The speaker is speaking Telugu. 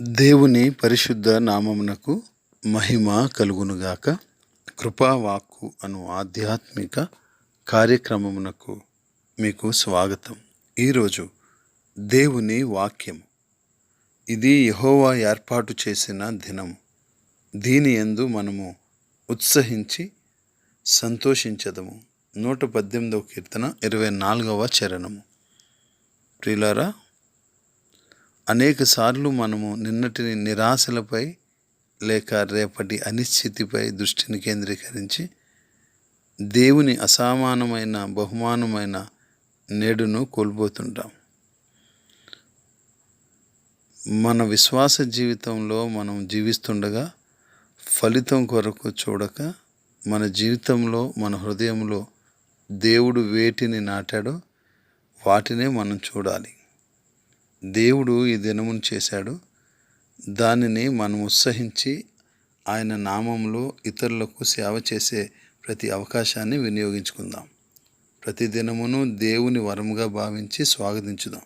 దేవుని పరిశుద్ధ నామమునకు మహిమ కలుగునుగాక. కృపావాక్కు అను ఆధ్యాత్మిక కార్యక్రమమునకు మీకు స్వాగతం. ఈరోజు దేవుని వాక్యం. ఇది యెహోవా ఏర్పాటు చేసిన దినము. దీని యందు మనము ఉత్సహించి సంతోషించదము. 118వ కీర్తన 24వ చరణము. ప్రియులారా, అనేక సార్లు మనము నిన్నటి నిరాశలపై లేక రేపటి అనిశ్చితిపై దృష్టిని కేంద్రీకరించి దేవుని అసమానమైన బహుమానమైన నేడును కోల్పోతుంటాం. మన విశ్వాస జీవితంలో మనం జీవిస్తుండగా ఫలితం కొరకు చూడక మన జీవితంలో మన హృదయంలో దేవుడు వేటిని నాటాడో వాటినే మనం చూడాలి. దేవుడు ఈ దినమును చేశాడు. దానిని మనం ఉత్సహించి ఆయన నామంలో ఇతరులకు సేవ చేసే ప్రతి అవకాశాన్ని వినియోగించుకుందాం. ప్రతి దినమును దేవుని వరముగా భావించి స్వాగతించుదాం.